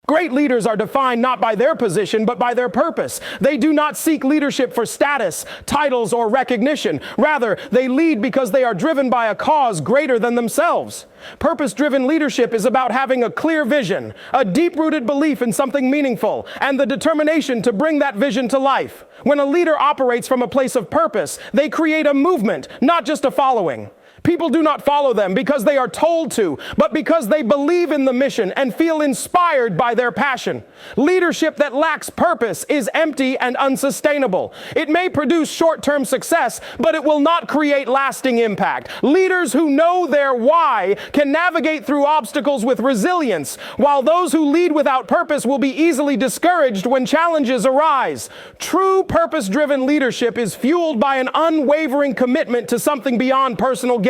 Great leaders are defined not by their position, but by their purpose. They do not seek leadership for status, titles, or recognition. Rather, they lead because they are driven by a cause greater than themselves. Purpose-driven leadership is about having a clear vision, a deep-rooted belief in something meaningful, and the determination to bring that vision to life. When a leader operates from a place of purpose, they create a movement, not just a following. People do not follow them because they are told to, but because they believe in the mission and feel inspired by their passion. Leadership that lacks purpose is empty and unsustainable. It may produce short-term success, but it will not create lasting impact. Leaders who know their why can navigate through obstacles with resilience, while those who lead without purpose will be easily discouraged when challenges arise. True purpose-driven leadership is fueled by an unwavering commitment to something beyond personal gain.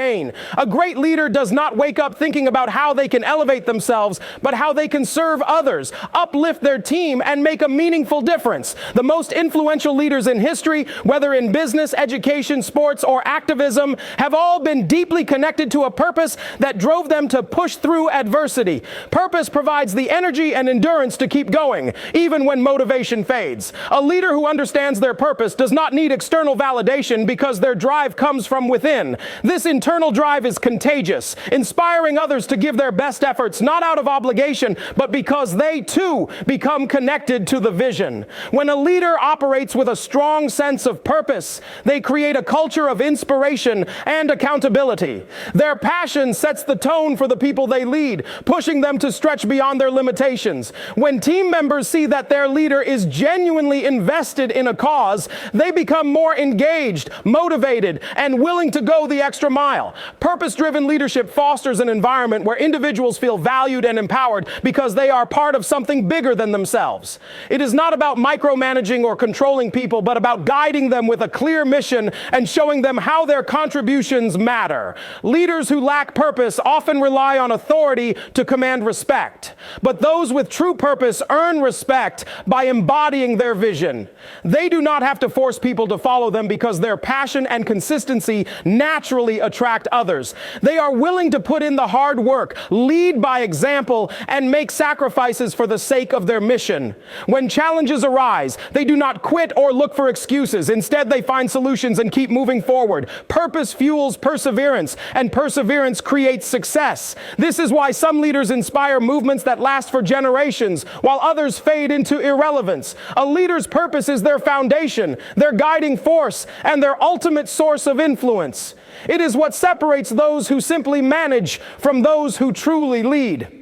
A great leader does not wake up thinking about how they can elevate themselves, but how they can serve others, uplift their team, and make a meaningful difference. The most influential leaders in history, whether in business, education, sports, or activism, have all been deeply connected to a purpose that drove them to push through adversity. Purpose provides the energy and endurance to keep going, even when motivation fades. A leader who understands their purpose does not need external validation because their drive comes from within. This internal drive is contagious, inspiring others to give their best efforts, not out of obligation, but because they too become connected to the vision. When a leader operates with a strong sense of purpose, they create a culture of inspiration and accountability. Their passion sets the tone for the people they lead, pushing them to stretch beyond their limitations. When team members see that their leader is genuinely invested in a cause, they become more engaged, motivated, and willing to go the extra mile. Purpose-driven leadership fosters an environment where individuals feel valued and empowered because they are part of something bigger than themselves. It is not about micromanaging or controlling people, but about guiding them with a clear mission and showing them how their contributions matter. Leaders who lack purpose often rely on authority to command respect, but those with true purpose earn respect by embodying their vision. They do not have to force people to follow them because their passion and consistency naturally attract others. They are willing to put in the hard work, lead by example, and make sacrifices for the sake of their mission. When challenges arise, they do not quit or look for excuses. Instead, they find solutions and keep moving forward. Purpose fuels perseverance, and perseverance creates success. This is why some leaders inspire movements that last for generations, while others fade into irrelevance. A leader's purpose is their foundation, their guiding force, and their ultimate source of influence. It is what separates those who simply manage from those who truly lead.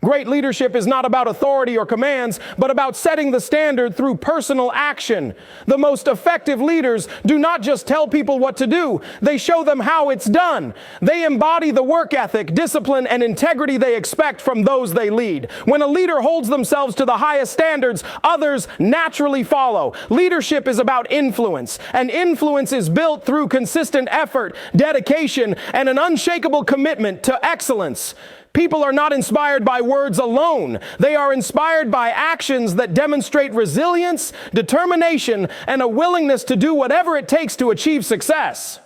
Great leadership is not about authority or commands, but about setting the standard through personal action. The most effective leaders do not just tell people what to do, they show them how it's done. They embody the work ethic, discipline, and integrity they expect from those they lead. When a leader holds themselves to the highest standards, others naturally follow. Leadership is about influence, and influence is built through consistent effort, dedication, and an unshakable commitment to excellence. People are not inspired by words alone. They are inspired by actions that demonstrate resilience, determination, and a willingness to do whatever it takes to achieve success.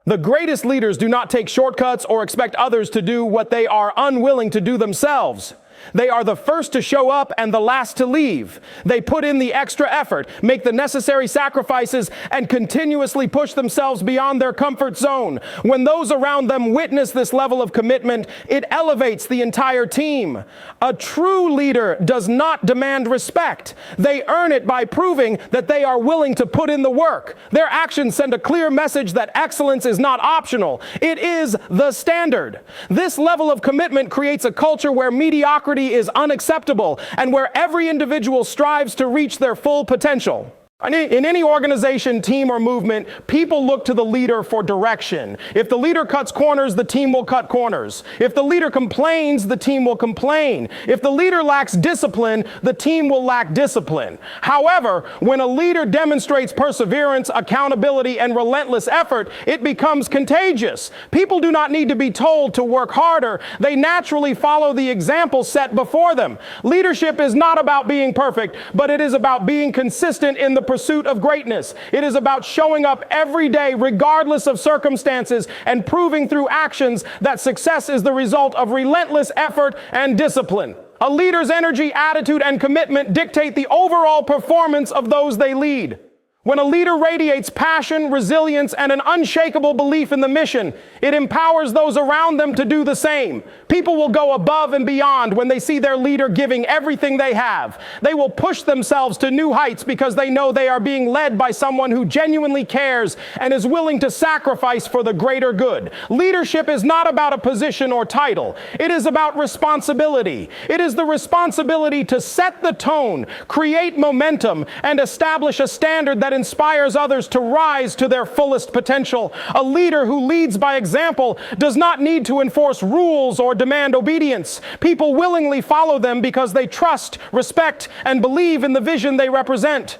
The greatest leaders do not take shortcuts or expect others to do what they are unwilling to do themselves. They are the first to show up and the last to leave. They put in the extra effort, make the necessary sacrifices, and continuously push themselves beyond their comfort zone. When those around them witness this level of commitment, it elevates the entire team. A true leader does not demand respect. They earn it by proving that they are willing to put in the work. Their actions send a clear message that excellence is not optional. It is the standard. This level of commitment creates a culture where mediocrity is unacceptable and where every individual strives to reach their full potential. In any organization, team, or movement, people look to the leader for direction. If the leader cuts corners, the team will cut corners. If the leader complains, the team will complain. If the leader lacks discipline, the team will lack discipline. However, when a leader demonstrates perseverance, accountability, and relentless effort, it becomes contagious. People do not need to be told to work harder. They naturally follow the example set before them. Leadership is not about being perfect, but it is about being consistent in the pursuit of greatness. It is about showing up every day regardless of circumstances and proving through actions that success is the result of relentless effort and discipline. A leader's energy, attitude, and commitment dictate the overall performance of those they lead. When a leader radiates passion, resilience, and an unshakable belief in the mission, it empowers those around them to do the same. People will go above and beyond when they see their leader giving everything they have. They will push themselves to new heights because they know they are being led by someone who genuinely cares and is willing to sacrifice for the greater good. Leadership is not about a position or title. It is about responsibility. It is the responsibility to set the tone, create momentum, and establish a standard that inspires others to rise to their fullest potential. A leader who leads by example does not need to enforce rules or demand obedience. People willingly follow them because they trust, respect, and believe in the vision they represent.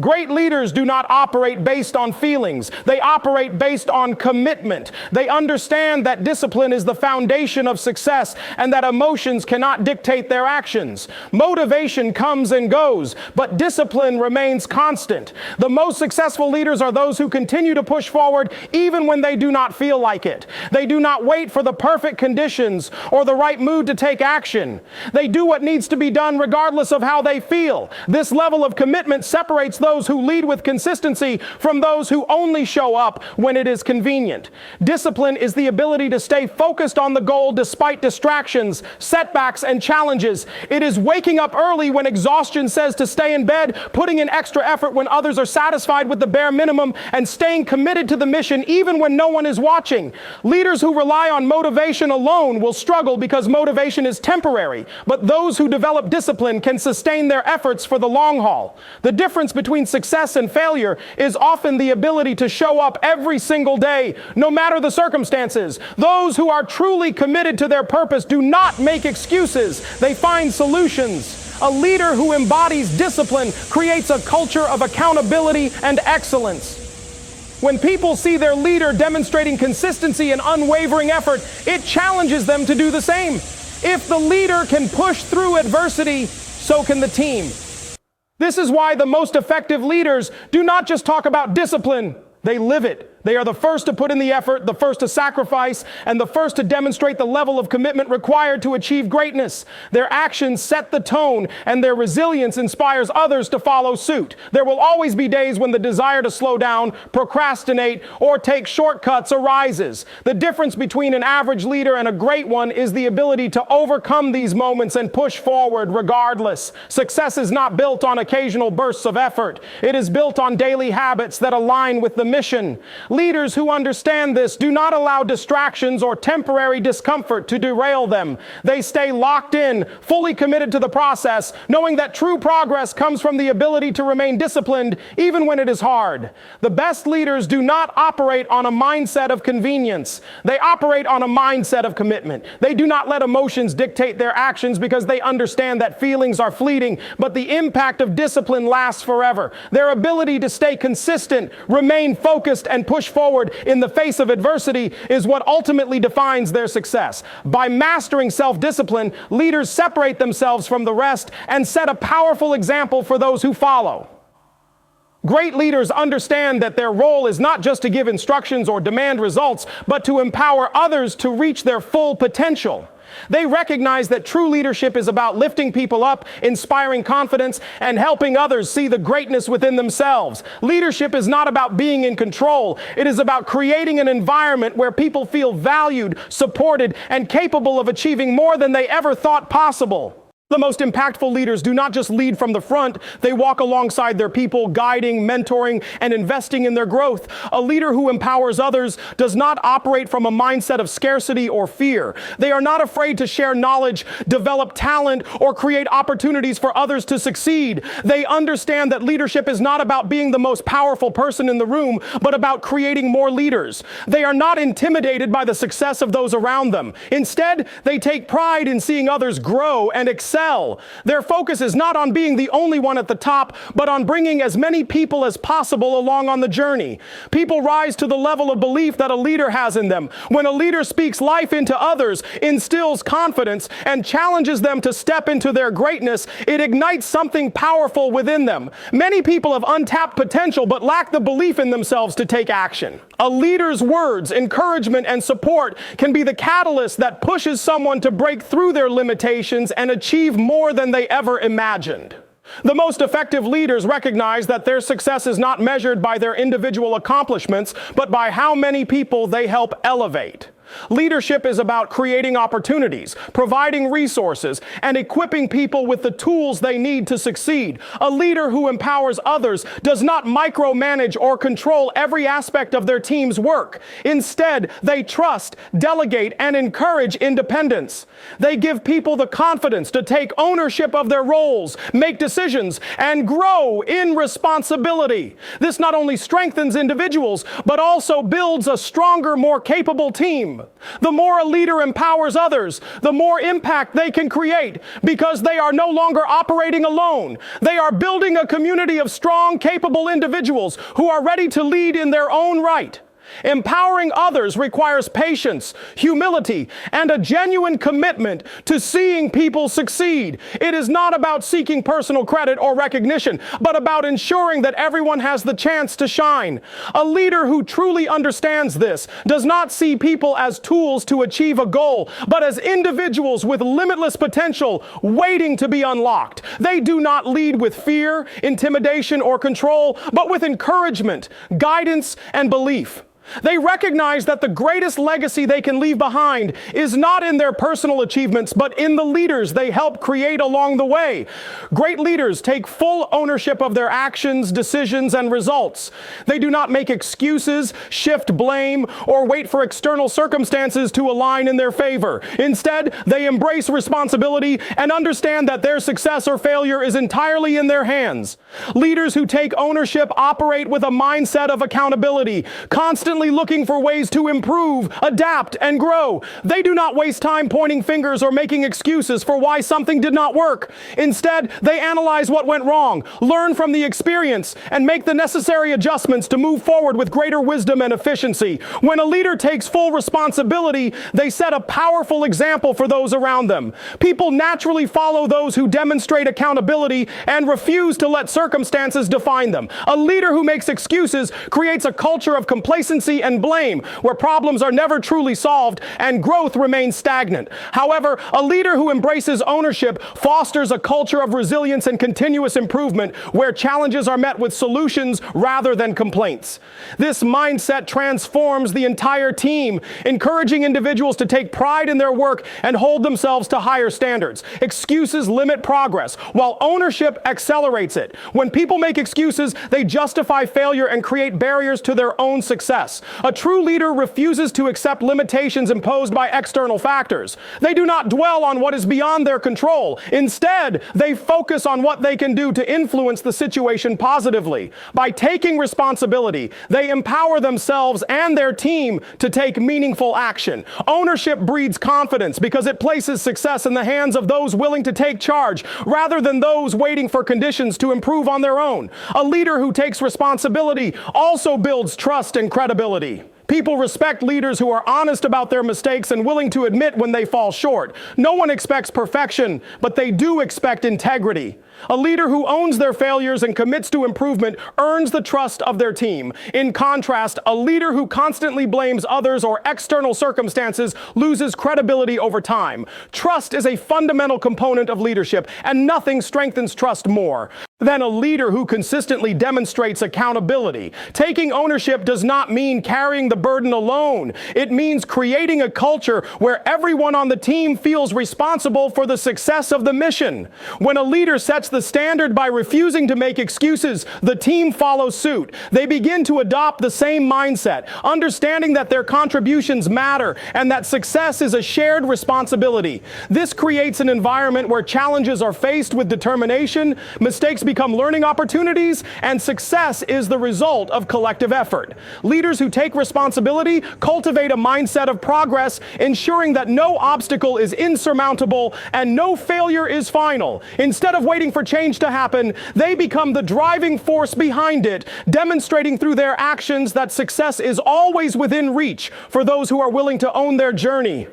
Great leaders do not operate based on feelings. They operate based on commitment. They understand that discipline is the foundation of success and that emotions cannot dictate their actions. Motivation comes and goes, but discipline remains constant. The most successful leaders are those who continue to push forward even when they do not feel like it. They do not wait for the perfect conditions or the right mood to take action. They do what needs to be done regardless of how they feel. This level of commitment separates those who lead with consistency from those who only show up when it is convenient. Discipline is the ability to stay focused on the goal despite distractions, setbacks, and challenges. It is waking up early when exhaustion says to stay in bed, putting in extra effort when others are satisfied with the bare minimum, and staying committed to the mission even when no one is watching. Leaders who rely on motivation alone will struggle because motivation is temporary, but those who develop discipline can sustain their efforts for the long haul. The difference between success and failure is often the ability to show up every single day, no matter the circumstances. Those who are truly committed to their purpose do not make excuses. They find solutions. A leader who embodies discipline creates a culture of accountability and excellence. When people see their leader demonstrating consistency and unwavering effort, it challenges them to do the same. If the leader can push through adversity, so can the team. This is why the most effective leaders do not just talk about discipline, they live it. They are the first to put in the effort, the first to sacrifice, and the first to demonstrate the level of commitment required to achieve greatness. Their actions set the tone, and their resilience inspires others to follow suit. There will always be days when the desire to slow down, procrastinate, or take shortcuts arises. The difference between an average leader and a great one is the ability to overcome these moments and push forward regardless. Success is not built on occasional bursts of effort. It is built on daily habits that align with the mission. Leaders who understand this do not allow distractions or temporary discomfort to derail them. They stay locked in, fully committed to the process, knowing that true progress comes from the ability to remain disciplined even when it is hard. The best leaders do not operate on a mindset of convenience. They operate on a mindset of commitment. They do not let emotions dictate their actions because they understand that feelings are fleeting, but the impact of discipline lasts forever. Their ability to stay consistent, remain focused, and push forward in the face of adversity is what ultimately defines their success. By mastering self-discipline, leaders separate themselves from the rest and set a powerful example for those who follow. Great leaders understand that their role is not just to give instructions or demand results, but to empower others to reach their full potential. They recognize that true leadership is about lifting people up, inspiring confidence, and helping others see the greatness within themselves. Leadership is not about being in control. It is about creating an environment where people feel valued, supported, and capable of achieving more than they ever thought possible. The most impactful leaders do not just lead from the front, they walk alongside their people, guiding, mentoring, and investing in their growth. A leader who empowers others does not operate from a mindset of scarcity or fear. They are not afraid to share knowledge, develop talent, or create opportunities for others to succeed. They understand that leadership is not about being the most powerful person in the room, but about creating more leaders. They are not intimidated by the success of those around them. Instead, they take pride in seeing others grow and excel. Their focus is not on being the only one at the top, but on bringing as many people as possible along on the journey. People rise to the level of belief that a leader has in them. When a leader speaks life into others, instills confidence, and challenges them to step into their greatness, it ignites something powerful within them. Many people have untapped potential but lack the belief in themselves to take action. A leader's words, encouragement, and support can be the catalyst that pushes someone to break through their limitations and achieve more than they ever imagined. The most effective leaders recognize that their success is not measured by their individual accomplishments, but by how many people they help elevate. Leadership is about creating opportunities, providing resources, and equipping people with the tools they need to succeed. A leader who empowers others does not micromanage or control every aspect of their team's work. Instead, they trust, delegate, and encourage independence. They give people the confidence to take ownership of their roles, make decisions, and grow in responsibility. This not only strengthens individuals, but also builds a stronger, more capable team. The more a leader empowers others, the more impact they can create because they are no longer operating alone. They are building a community of strong, capable individuals who are ready to lead in their own right. Empowering others requires patience, humility, and a genuine commitment to seeing people succeed. It is not about seeking personal credit or recognition, but about ensuring that everyone has the chance to shine. A leader who truly understands this does not see people as tools to achieve a goal, but as individuals with limitless potential waiting to be unlocked. They do not lead with fear, intimidation, or control, but with encouragement, guidance, and belief. They recognize that the greatest legacy they can leave behind is not in their personal achievements, but in the leaders they help create along the way. Great leaders take full ownership of their actions, decisions, and results. They do not make excuses, shift blame, or wait for external circumstances to align in their favor. Instead, they embrace responsibility and understand that their success or failure is entirely in their hands. Leaders who take ownership operate with a mindset of accountability, constantly looking for ways to improve, adapt, and grow. They do not waste time pointing fingers or making excuses for why something did not work. Instead, they analyze what went wrong, learn from the experience, and make the necessary adjustments to move forward with greater wisdom and efficiency. When a leader takes full responsibility, they set a powerful example for those around them. People naturally follow those who demonstrate accountability and refuse to let circumstances define them. A leader who makes excuses creates a culture of complacency and blame, where problems are never truly solved and growth remains stagnant. However, a leader who embraces ownership fosters a culture of resilience and continuous improvement, where challenges are met with solutions rather than complaints. This mindset transforms the entire team, encouraging individuals to take pride in their work and hold themselves to higher standards. Excuses limit progress, while ownership accelerates it. When people make excuses, they justify failure and create barriers to their own success. A true leader refuses to accept limitations imposed by external factors. They do not dwell on what is beyond their control. Instead, they focus on what they can do to influence the situation positively. By taking responsibility, they empower themselves and their team to take meaningful action. Ownership breeds confidence because it places success in the hands of those willing to take charge rather than those waiting for conditions to improve on their own. A leader who takes responsibility also builds trust and credibility. People respect leaders who are honest about their mistakes and willing to admit when they fall short. No one expects perfection, but they do expect integrity. A leader who owns their failures and commits to improvement earns the trust of their team. In contrast, a leader who constantly blames others or external circumstances loses credibility over time. Trust is a fundamental component of leadership, and nothing strengthens trust more than a leader who consistently demonstrates accountability. Taking ownership does not mean carrying the burden alone. It means creating a culture where everyone on the team feels responsible for the success of the mission. When a leader sets the standard by refusing to make excuses, the team follows suit. They begin to adopt the same mindset, understanding that their contributions matter and that success is a shared responsibility. This creates an environment where challenges are faced with determination, mistakes become learning opportunities, and success is the result of collective effort. Leaders who take responsibility cultivate a mindset of progress, ensuring that no obstacle is insurmountable and no failure is final. Instead of waiting for change to happen, they become the driving force behind it, demonstrating through their actions that success is always within reach for those who are willing to own their journey.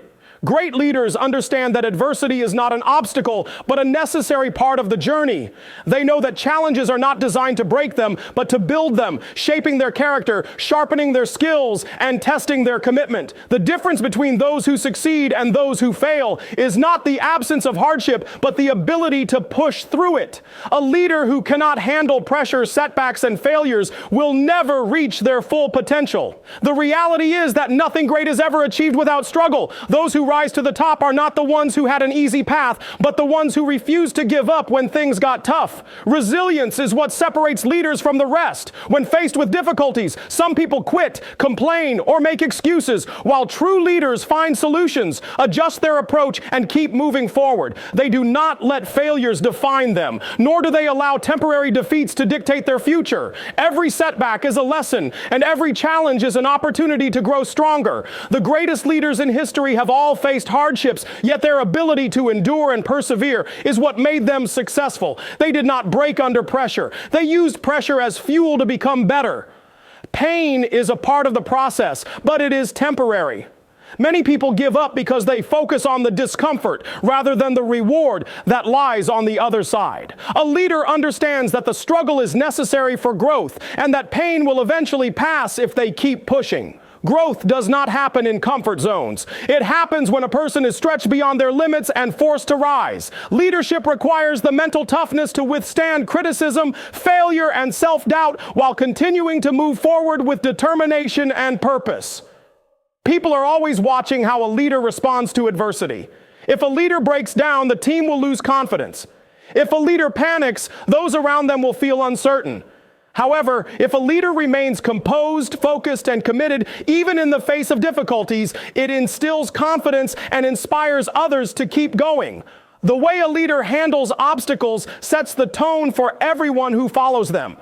Great leaders understand that adversity is not an obstacle, but a necessary part of the journey. They know that challenges are not designed to break them, but to build them, shaping their character, sharpening their skills, and testing their commitment. The difference between those who succeed and those who fail is not the absence of hardship, but the ability to push through it. A leader who cannot handle pressure, setbacks, and failures will never reach their full potential. The reality is that nothing great is ever achieved without struggle. Those who rise to the top are not the ones who had an easy path, but the ones who refused to give up when things got tough. Resilience is what separates leaders from the rest. When faced with difficulties, some people quit, complain, or make excuses, while true leaders find solutions, adjust their approach, and keep moving forward. They do not let failures define them, nor do they allow temporary defeats to dictate their future. Every setback is a lesson, and every challenge is an opportunity to grow stronger. The greatest leaders in history have all faced hardships, yet their ability to endure and persevere is what made them successful. They did not break under pressure. They used pressure as fuel to become better. Pain is a part of the process, but it is temporary. Many people give up because they focus on the discomfort rather than the reward that lies on the other side. A leader understands that the struggle is necessary for growth and that pain will eventually pass if they keep pushing. Growth does not happen in comfort zones. It happens when a person is stretched beyond their limits and forced to rise. Leadership requires the mental toughness to withstand criticism, failure, and self-doubt while continuing to move forward with determination and purpose. People are always watching how a leader responds to adversity. If a leader breaks down, the team will lose confidence. If a leader panics, those around them will feel uncertain. However, if a leader remains composed, focused, and committed, even in the face of difficulties, it instills confidence and inspires others to keep going. The way a leader handles obstacles sets the tone for everyone who follows them.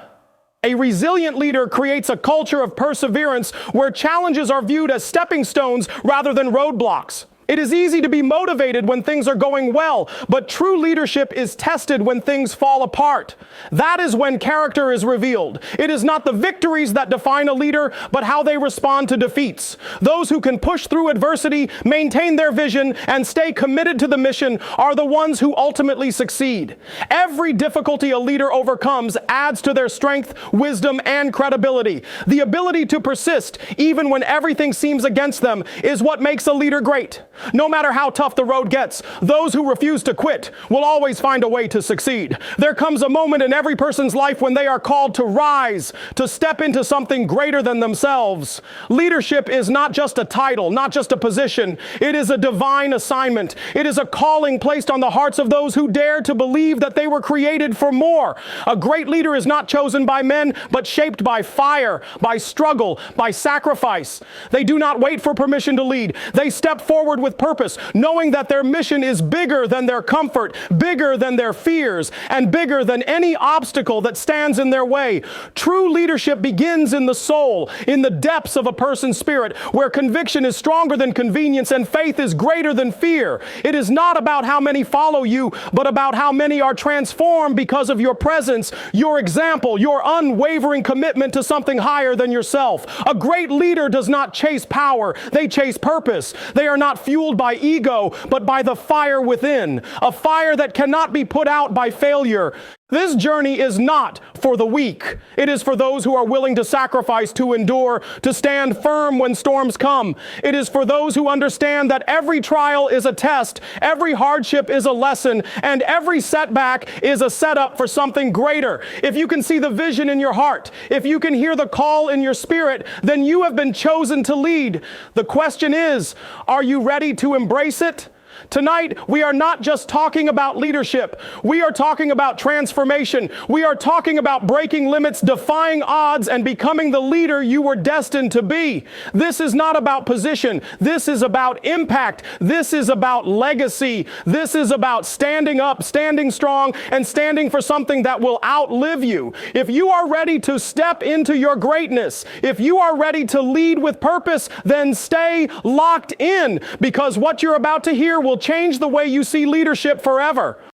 A resilient leader creates a culture of perseverance where challenges are viewed as stepping stones rather than roadblocks. It is easy to be motivated when things are going well, but true leadership is tested when things fall apart. That is when character is revealed. It is not the victories that define a leader, but how they respond to defeats. Those who can push through adversity, maintain their vision, and stay committed to the mission are the ones who ultimately succeed. Every difficulty a leader overcomes adds to their strength, wisdom, and credibility. The ability to persist, even when everything seems against them, is what makes a leader great. No matter how tough the road gets, those who refuse to quit will always find a way to succeed. There comes a moment in every person's life when they are called to rise, to step into something greater than themselves. Leadership is not just a title, not just a position. It is a divine assignment. It is a calling placed on the hearts of those who dare to believe that they were created for more. A great leader is not chosen by men, but shaped by fire, by struggle, by sacrifice. They do not wait for permission to lead. They step forward with purpose, knowing that their mission is bigger than their comfort, bigger than their fears, and bigger than any obstacle that stands in their way. True leadership begins in the soul, in the depths of a person's spirit, where conviction is stronger than convenience and faith is greater than fear. It is not about how many follow you, but about how many are transformed because of your presence, your example, your unwavering commitment to something higher than yourself. A great leader does not chase power, they chase purpose. They are not fueled by ego, but by the fire within, a fire that cannot be put out by failure. This journey is not for the weak. It is for those who are willing to sacrifice, to endure, to stand firm when storms come. It is for those who understand that every trial is a test, every hardship is a lesson, and every setback is a setup for something greater. If you can see the vision in your heart, if you can hear the call in your spirit, then you have been chosen to lead. The question is, are you ready to embrace it? Tonight, we are not just talking about leadership. We are talking about transformation. We are talking about breaking limits, defying odds, and becoming the leader you were destined to be. This is not about position. This is about impact. This is about legacy. This is about standing up, standing strong, and standing for something that will outlive you. If you are ready to step into your greatness, if you are ready to lead with purpose, then stay locked in, because what you're about to hear will change the way you see leadership forever.